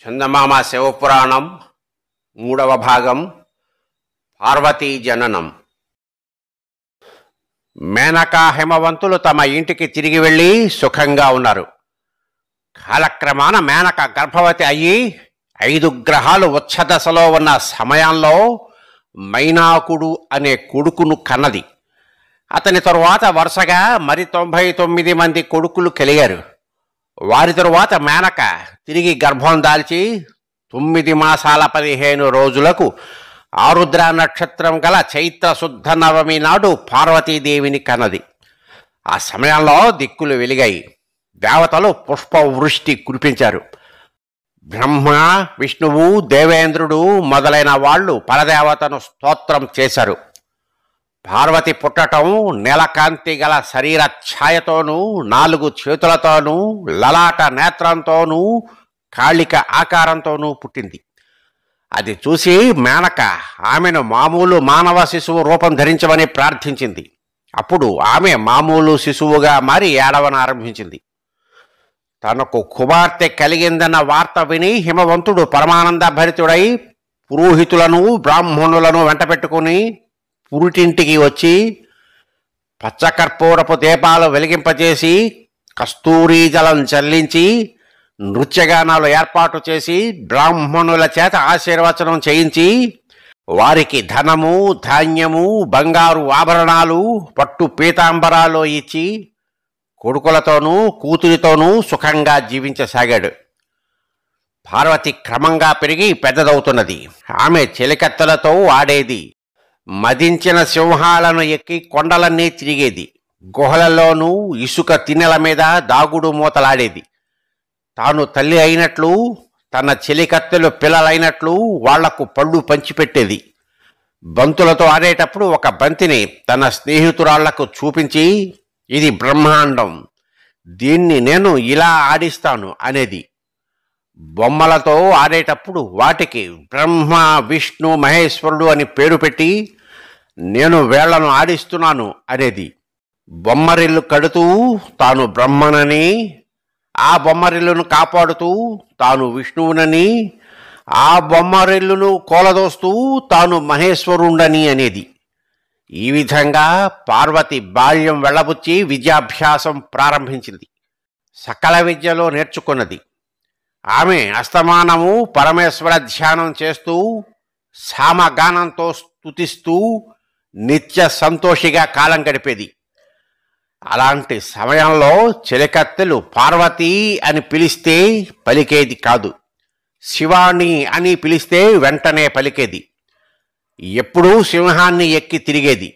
చందమామ శివపురాణం 3వ భాగం పార్వతీ జననం. మేనక హిమవంతులు తమ ఇంటికి తిరిగి వెళ్ళి సుఖంగా ఉన్నారు. కాలక్రమాన మేనక గర్భవతి అయ్యి 5 గ్రహాలు ఉచ్చదశలో ఉన్న సమయంలో మైనాకుడు అనే కొడుకును కన్నది. అతని తరువాత వరుసగా మరి 99 మంది కొడుకులు కలిగారు. వారి తరువాత మేనక తిరిగి గర్భం దాల్చి 9 మాసాల 15 రోజులకు ఆరుద్ర నక్షత్రం గల చైత్ర శుద్ధ నవమి నాడు పార్వతీదేవిని కన్నది. ఆ సమయంలో దిక్కులు వెలిగాయి. దేవతలు పుష్పవృష్టి కురిపించారు. బ్రహ్మ, విష్ణువు, దేవేంద్రుడు మొదలైన వాళ్ళు పరదేవతను స్తోత్రం చేశారు. పార్వతి పుట్టటం నీలకాంతి గల శరీర ఛాయతోనూ 4 చేతులతోనూ లలాట నేత్రంతోనూ కాళిక ఆకారంతోనూ పుట్టింది. అది చూసి మేనక ఆమెను మామూలు మానవ శిశువు రూపం ధరించమని ప్రార్థించింది. అప్పుడు ఆమె మామూలు శిశువుగా మారి ఏడవనారంభించింది. తనకు కుమార్తె కలిగిందన్న వార్త విని హిమవంతుడు పరమానంద భరితుడై పురోహితులను బ్రాహ్మణులను వెంటబెట్టుకుని పురిటింటికి వచ్చి పచ్చకర్పూరపు దీపాలు వెలిగింపజేసి కస్తూరీ జలం చల్లించి నృత్యగానాలు ఏర్పాటు చేసి బ్రాహ్మణుల చేత ఆశీర్వచనం చేయించి వారికి ధనము, ధాన్యము, బంగారు ఆభరణాలు, పట్టు పీతాంబరాలు ఇచ్చి కొడుకులతోనూ కూతురితోనూ సుఖంగా జీవించసాగాడు. పార్వతి క్రమంగా పెరిగి పెద్దదవుతున్నది. ఆమె చెలికత్తెలతో ఆడేది. మదించిన సింహాలను ఎక్కి కొండలన్నీ తిరిగేది. గుహలలోనూ ఇసుక తిన్నెల మీద దాగుడు మూతలాడేది. తాను తల్లి అయినట్లు, తన చెలికత్తెలు పిల్లలైనట్లు వాళ్లకు పళ్ళు పంచిపెట్టేది. బంతులతో ఆడేటప్పుడు ఒక బంతిని తన స్నేహితురాళ్లకు చూపించి, ఇది బ్రహ్మాండం, దీన్ని నేను ఇలా ఆడిస్తాను అనేది. బొమ్మలతో ఆడేటప్పుడు వాటికి బ్రహ్మ, విష్ణు, మహేశ్వరుడు అని పేరు పెట్టి, నేను వేళ్లను ఆడిస్తున్నాను అనేది. బొమ్మరిల్లు కడుతూ తాను బ్రహ్మనని, ఆ బొమ్మరిల్లును కాపాడుతూ తాను విష్ణువునని, ఆ బొమ్మరిల్లును కోలదోస్తూ తాను మహేశ్వరుండని అనేది. ఈ విధంగా పార్వతి బాల్యం వెళ్ళబుచ్చి విద్యాభ్యాసం ప్రారంభించింది. సకల విద్యలో నేర్చుకున్నది. ఆమె అస్తమానము పరమేశ్వర ధ్యానం చేస్తూ సామగానంతో స్తుతిస్తూ నిత్య సంతోషిగా కాలం గడిపేది. అలాంటి సమయంలో చెలికత్తెలు పార్వతి అని పిలిస్తే పలికేది కాదు, శివాణి అని పిలిస్తే వెంటనే పలికేది. ఎప్పుడూ సింహాన్ని ఎక్కి తిరిగేది.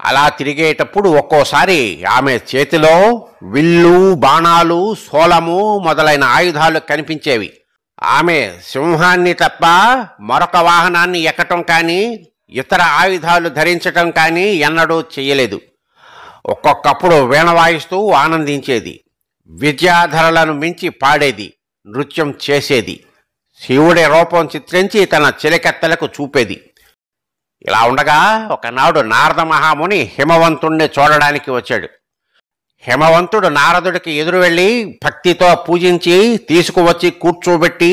అలా తిరిగేటప్పుడు ఒక్కోసారి ఆమె చేతిలో విల్లు, బాణాలు, శూలము మొదలైన ఆయుధాలు కనిపించేవి. ఆమె సింహాన్ని తప్ప మరొక వాహనాన్ని ఎక్కటం కానీ ఇతర ఆయుధాలు ధరించటం కానీ ఎన్నడూ చెయ్యలేదు. ఒక్కొక్కప్పుడు వీణ వాయిస్తూ ఆనందించేది. విద్యాధరలను మించి పాడేది, నృత్యం చేసేది. శివుడి రూపం చిత్రించి తన చెలికత్తెలకు చూపేది. ఇలా ఉండగా ఒకనాడు నారద మహాముని హిమవంతుణ్ణి చూడడానికి వచ్చాడు. హిమవంతుడు నారదుడికి ఎదురు వెళ్ళి భక్తితో పూజించి తీసుకువచ్చి కూర్చోబెట్టి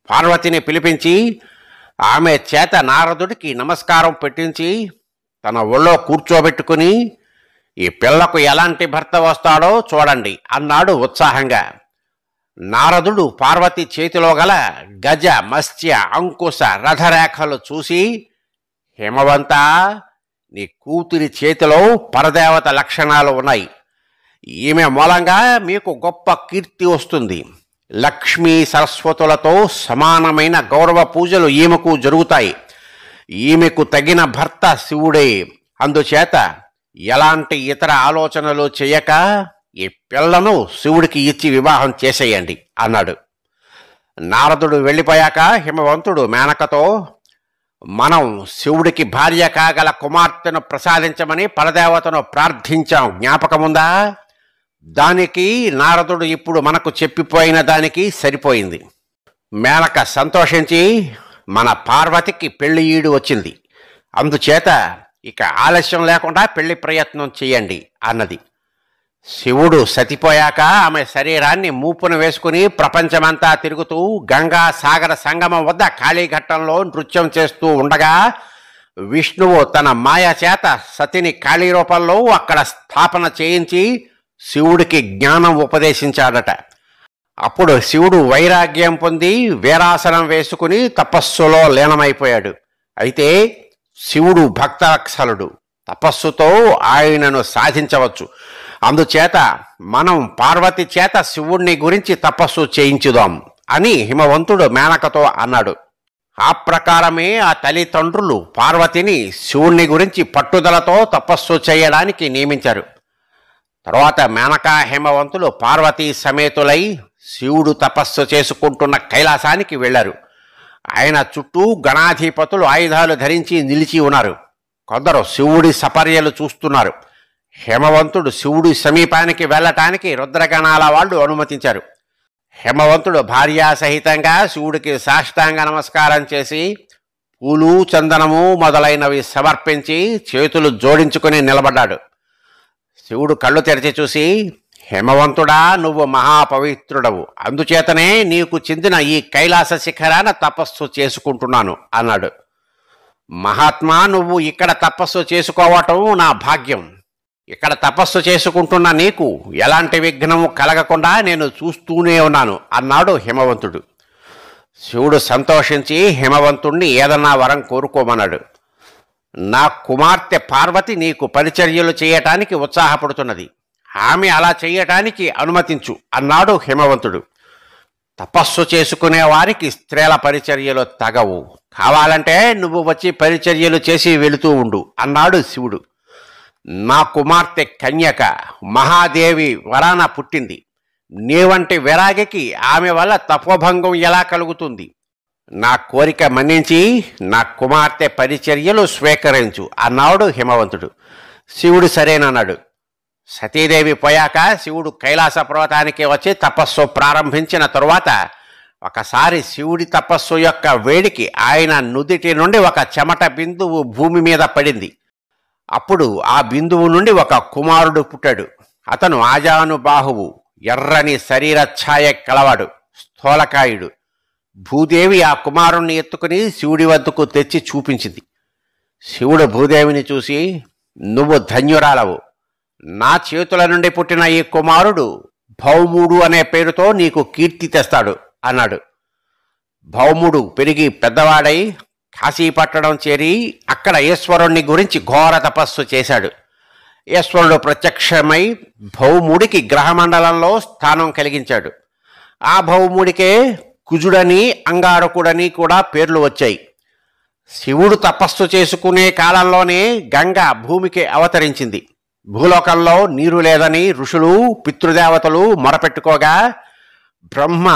పార్వతిని పిలిపించి ఆమె చేత నారదుడికి నమస్కారం పెట్టించి తన ఒళ్ళో కూర్చోబెట్టుకుని, ఈ పిల్లకు ఎలాంటి భర్త వస్తాడో చూడండి అన్నాడు ఉత్సాహంగా. నారదుడు పార్వతి చేతిలో గల గజ, మత్స్య, అంకుశ రథరేఖలు చూసి, హిమవంత, నీ కూతురి చేతిలో పరదేవత లక్షణాలు ఉన్నాయి. ఈమె మూలంగా మీకు గొప్ప కీర్తి వస్తుంది. లక్ష్మీ సరస్వతులతో సమానమైన గౌరవ పూజలు ఈమెకు జరుగుతాయి. ఈమెకు తగిన భర్త శివుడే. అందుచేత ఎలాంటి ఇతర ఆలోచనలు చేయక ఈ పిల్లను శివుడికి ఇచ్చి వివాహం చేసేయండి అన్నాడు. నారదుడు వెళ్ళిపోయాక హిమవంతుడు మేనకతో, మనం శివుడికి భార్య కాగల కుమార్తెను ప్రసాదించమని పరదేవతను ప్రార్థించాం, జ్ఞాపకముందా? దానికి నారదుడు ఇప్పుడు మనకు చెప్పిపోయిన దానికి సరిపోయింది. మేనక సంతోషించి, మన పార్వతికి పెళ్లి ఈడు వచ్చింది, అందుచేత ఇక ఆలస్యం లేకుండా పెళ్లి ప్రయత్నం చేయండి అన్నది. శివుడు సతిపోయాక ఆమె శరీరాన్ని మూపున వేసుకుని ప్రపంచమంతా తిరుగుతూ గంగా సాగర సంగమం వద్ద కాళీఘట్టంలో నృత్యం చేస్తూ ఉండగా విష్ణువు తన మాయ చేత సతిని కాళీ రూపంలో అక్కడ స్థాపన చేయించి శివుడికి జ్ఞానం ఉపదేశించాడట. అప్పుడు శివుడు వైరాగ్యం పొంది వీరాసనం వేసుకుని తపస్సులో లీనమైపోయాడు. అయితే శివుడు భక్తవత్సలుడు, తపస్సుతో ఆయనను సాధించవచ్చు. అందుచేత మనం పార్వతి చేత శివుణ్ణి గురించి తపస్సు చేయించుదాం అని హిమవంతుడు మేనకతో అన్నాడు. ఆ ప్రకారమే ఆ తల్లిదండ్రులు పార్వతిని శివుణ్ణి గురించి పట్టుదలతో తపస్సు చేయడానికి నియమించారు. తర్వాత మేనక హిమవంతులు పార్వతీ సమేతులై శివుడు తపస్సు చేసుకుంటున్న కైలాసానికి వెళ్లారు. ఆయన చుట్టూ గణాధిపతులు ఆయుధాలు ధరించి నిలిచి ఉన్నారు. కొందరు శివుడి సపర్యలు చూస్తున్నారు. హిమవంతుడు శివుడి సమీపానికి వెళ్ళటానికి రుద్రగణాల వాళ్ళు అనుమతించారు. హిమవంతుడు భార్యాసహితంగా శివుడికి సాష్టాంగ నమస్కారం చేసి పూలు చందనము మొదలైనవి సమర్పించి చేతులు జోడించుకుని నిలబడ్డాడు. శివుడు కళ్ళు తెరిచి చూసి, హిమవంతుడా, నువ్వు మహాపవిత్రుడవు, అందుచేతనే నీకు చెందిన ఈ కైలాస శిఖరాన తపస్సు చేసుకుంటున్నాను అన్నాడు. మహాత్మా, నువ్వు ఇక్కడ తపస్సు చేసుకోవటం నా భాగ్యం. ఇక్కడ తపస్సు చేసుకుంటున్న నీకు ఎలాంటి విఘ్నం కలగకుండా నేను చూస్తూనే ఉన్నాను అన్నాడు హిమవంతుడు. శివుడు సంతోషించి హిమవంతుణ్ణి ఏదన్నా వరం కోరుకోమన్నాడు. నా కుమార్తె పార్వతి నీకు పరిచర్యలు చేయటానికి ఉత్సాహపడుతున్నది, ఆమె అలా చేయటానికి అనుమతించు అన్నాడు హిమవంతుడు. తపస్సు చేసుకునే వారికి స్త్రీల పరిచర్యలు తగవు, కావాలంటే నువ్వు వచ్చి పరిచర్యలు చేసి వెళుతూ ఉండు అన్నాడు శివుడు. నా కుమార్తె కన్యక మహాదేవి వరాన పుట్టింది. నీవంటి విరాగికి ఆమె వల్ల తపోభంగం ఎలా కలుగుతుంది? నా కోరిక మన్నించి నా కుమార్తె పరిచర్యలు స్వీకరించు అన్నాడు హిమవంతుడు. శివుడు సరేనన్నాడు. సతీదేవి పోయాక శివుడు కైలాస పర్వతానికి వచ్చి తపస్సు ప్రారంభించిన తరువాత ఒకసారి శివుడి తపస్సు యొక్క వేడికి ఆయన నుదిటి నుండి ఒక చెమట బిందువు భూమి మీద పడింది. అప్పుడు ఆ బిందువు నుండి ఒక కుమారుడు పుట్టాడు. అతను ఆజానుబాహువు, ఎర్రని శరీర ఛాయ కలవాడు, స్థూలకాయుడు. భూదేవి ఆ కుమారుణ్ణి ఎత్తుకుని శివుడి వద్దకు తెచ్చి చూపించింది. శివుడు భూదేవిని చూసి, నువ్వు ధన్యురాలవు, నా చేతుల నుండి పుట్టిన ఈ కుమారుడు భౌముడు అనే పేరుతో నీకు కీర్తి తెస్తాడు అన్నాడు. భౌముడు పెరిగి పెద్దవాడై కాశీపట్టణం చేరి అక్కడ ఈశ్వరుణ్ణి గురించి ఘోర తపస్సు చేశాడు. ఈశ్వరుడు ప్రత్యక్షమై భౌముడికి గ్రహమండలంలో స్థానం కలిగించాడు. ఆ భౌముడికే కుజుడని అంగారకుడని కూడా పేర్లు వచ్చాయి. శివుడు తపస్సు చేసుకునే కాలంలోనే గంగ భూమికి అవతరించింది. భూలోకంలో నీరు లేదని ఋషులు పితృదేవతలు మొరపెట్టుకోగా బ్రహ్మ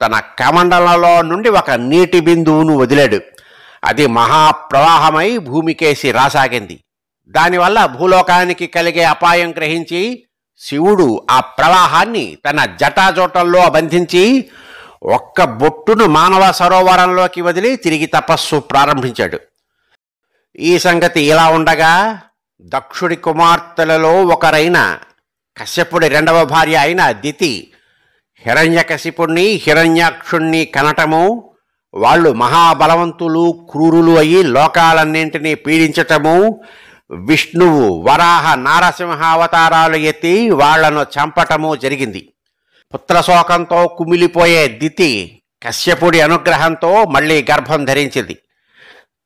తన కమండలంలో నుండి ఒక నీటి బిందువును వదిలాడు. అది మహాప్రవాహమై భూమికేసి రాసాగింది. దానివల్ల భూలోకానికి కలిగే అపాయం గ్రహించి శివుడు ఆ ప్రవాహాన్ని తన జటాజోటంలో బంధించి ఒక్క బొట్టును మానవ సరోవరంలోకి వదిలి తిరిగి తపస్సు ప్రారంభించాడు. ఈ సంగతి ఇలా ఉండగా దక్షుడి కుమార్తెలలో ఒకరైన కశ్యపుడి రెండవ భార్య అయిన దితి హిరణ్యకశిపుణ్ణి హిరణ్యాక్షుణ్ణి కనటము, వాళ్ళు మహాబలవంతులు క్రూరులు అయ్యి లోకాలన్నింటినీ పీడించటము, విష్ణువు వరాహ నారసింహావతారాలు ఎత్తి వాళ్లను చంపటము జరిగింది. పుత్రశోకంతో కుమిలిపోయే దితి కశ్యపుడి అనుగ్రహంతో మళ్లీ గర్భం ధరించింది.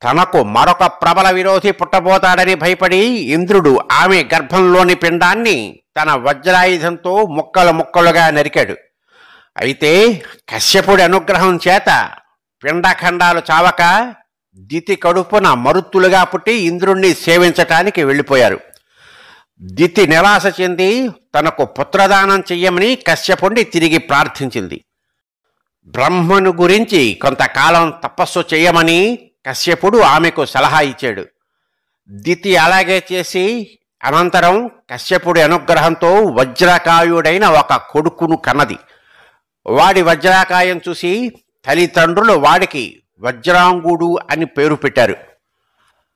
తనకు మరొక ప్రబల విరోధి పుట్టబోతాడని భయపడి ఇంద్రుడు ఆమె గర్భంలోని పిండాన్ని తన వజ్రాయుధంతో ముక్కలు ముక్కలుగా నరికాడు. అయితే కశ్యపుడి అనుగ్రహం చేత పిండఖండాలు చావక దితి కడుపున మరుత్తులుగా పుట్టి ఇంద్రుణ్ణి సేవించటానికి వెళ్ళిపోయారు. దితి నిరాశ చెంది తనకు పుత్రదానం చెయ్యమని కశ్యపుణ్ణి తిరిగి ప్రార్థించింది. బ్రహ్మను గురించి కొంతకాలం తపస్సు చెయ్యమని కశ్యపుడు ఆమెకు సలహా ఇచ్చాడు. దితి అలాగే చేసి అనంతరం కశ్యపుడి అనుగ్రహంతో వజ్రకాయుడైన ఒక కొడుకును కన్నది. వాడి వజ్రాకాయం చూసి తల్లిదండ్రులు వాడికి వజ్రాంగుడు అని పేరు పెట్టారు.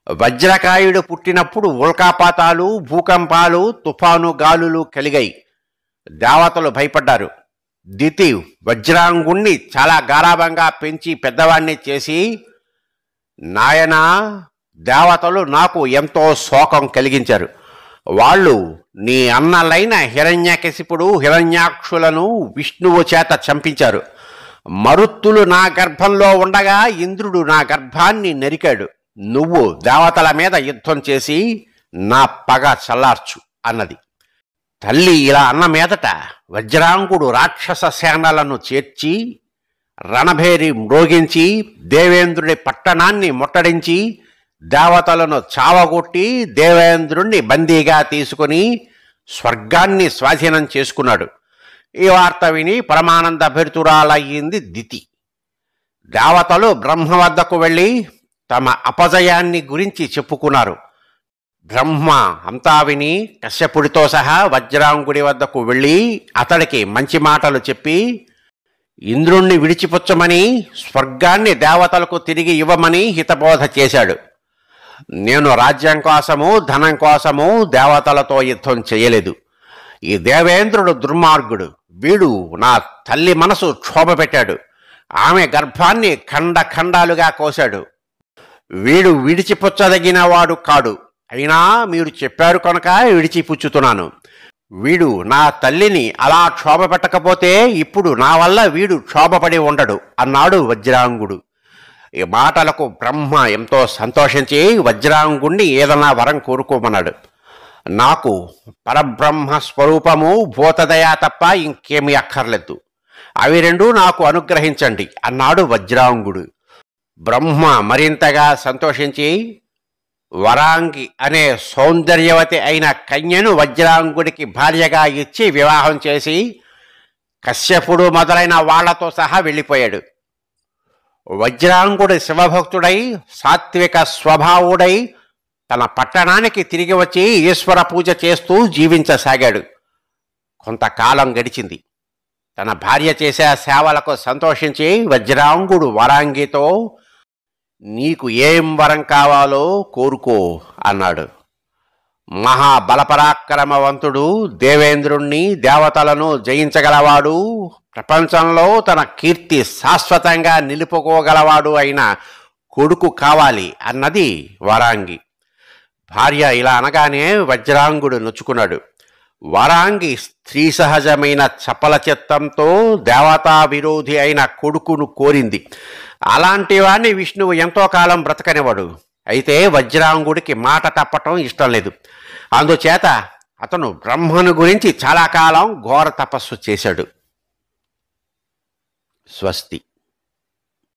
వజ్రకాయుడు పుట్టినప్పుడు ఉల్కాపాతాలు, భూకంపాలు, తుఫాను గాలులు కలిగాయి. దేవతలు భయపడ్డారు. దితి వజ్రాంగుణ్ణి చాలా గారాబంగా పెంచి పెద్దవాణ్ణి చేసి, నాయనా, దేవతలు నాకు ఎంతో శోకం కలిగించారు. వాళ్ళు నీ అన్నలైన హిరణ్యకశిపుడు, హిరణ్యాక్షులను విష్ణువు చేత చంపించారు. మరుత్తులు నా గర్భంలో ఉండగా ఇంద్రుడు నా గర్భాన్ని నరికాడు. నువ్వు దేవతల మీద యుద్ధం చేసి నా పగ చల్లార్చు అన్నది. తల్లి ఇలా అన్న మీదట వజ్రాంగుడు రాక్షస సేనలను చేర్చి రణభేరి మ్రోగించి దేవేంద్రుడి పట్టణాన్ని ముట్టడించి దేవతలను చావగొట్టి దేవేంద్రుణ్ణి బందీగా తీసుకుని స్వర్గాన్ని స్వాధీనం చేసుకున్నాడు. ఈ వార్త విని పరమానంద భరితురాలయ్యింది దితి. దేవతలు బ్రహ్మ వద్దకు వెళ్ళి తమ అపజయాన్ని గురించి చెప్పుకున్నారు. బ్రహ్మ అంతా విని కశ్యపుడితో సహా వజ్రాంగుడి వద్దకు వెళ్ళి అతడికి మంచి మాటలు చెప్పి ఇంద్రుణ్ణి విడిచిపుచ్చమని, స్వర్గాన్ని దేవతలకు తిరిగి ఇవ్వమని హితబోధ చేశాడు. నేను రాజ్యం కోసము, ధనం కోసము దేవతలతో యుద్ధం చేయలేదు. ఈ దేవేంద్రుడు దుర్మార్గుడు. వీడు నా తల్లి మనసు క్షోభ పెట్టాడు. ఆమె గర్భాన్ని ఖండాలుగా కోశాడు. వీడు విడిచిపుచ్చదగిన వాడు కాడు. అయినా మీరు చెప్పారు కనుక విడిచిపుచ్చుతున్నాను. వీడు నా తల్లిని అలా క్షోభ పెట్టకపోతే ఇప్పుడు నా వల్ల వీడు క్షోభపడి ఉండడు అన్నాడు వజ్రాంగుడు. ఈ మాటలకు బ్రహ్మ ఎంతో సంతోషించి వజ్రాంగుణ్ణి ఏదన్నా వరం కోరుకోమన్నాడు. నాకు పరబ్రహ్మ స్వరూపము, భూతదయ తప్ప ఇంకేమీ అక్కర్లేదు. అవి రెండూ నాకు అనుగ్రహించండి అన్నాడు వజ్రాంగుడు. బ్రహ్మ మరింతగా సంతోషించి వరాంగి అనే సౌందర్యవతి అయిన కన్యను వజ్రాంగుడికి భార్యగా ఇచ్చి వివాహం చేసి కశ్యపుడు మొదలైన వాళ్లతో సహా వెళ్ళిపోయాడు. వజ్రాంగుడు శివభక్తుడై సాత్విక స్వభావుడై తన పట్టణానికి తిరిగి వచ్చి ఈశ్వర పూజ చేస్తూ జీవించసాగాడు. కొంతకాలం గడిచింది. తన భార్య చేసే సేవలకు సంతోషించి వజ్రాంగుడు వరాంగితో, నీకు ఏం వరం కావాలో కోరుకో అన్నాడు. మహాబలపరాక్రమవంతుడు, దేవేంద్రుణ్ణి, దేవతలను జయించగలవాడు, ప్రపంచంలో తన కీర్తి శాశ్వతంగా నిలుపుకోగలవాడు అయిన కొడుకు కావాలి అన్నది వరాంగి. భార్య ఇలా అనగానే వజ్రాంగుడు నొచ్చుకున్నాడు. వరాంగి స్త్రీ సహజమైన చపల చిత్తంతో దేవతా విరోధి అయిన కొడుకును కోరింది. అలాంటి వాణ్ణి విష్ణువు ఎంతో కాలం బ్రతకనివాడు. అయితే వజ్రాంగుడికి మాట తప్పటం ఇష్టం లేదు. అందుచేత అతను బ్రహ్మను గురించి చాలా కాలం ఘోర తపస్సు చేశాడు. స్వస్తి.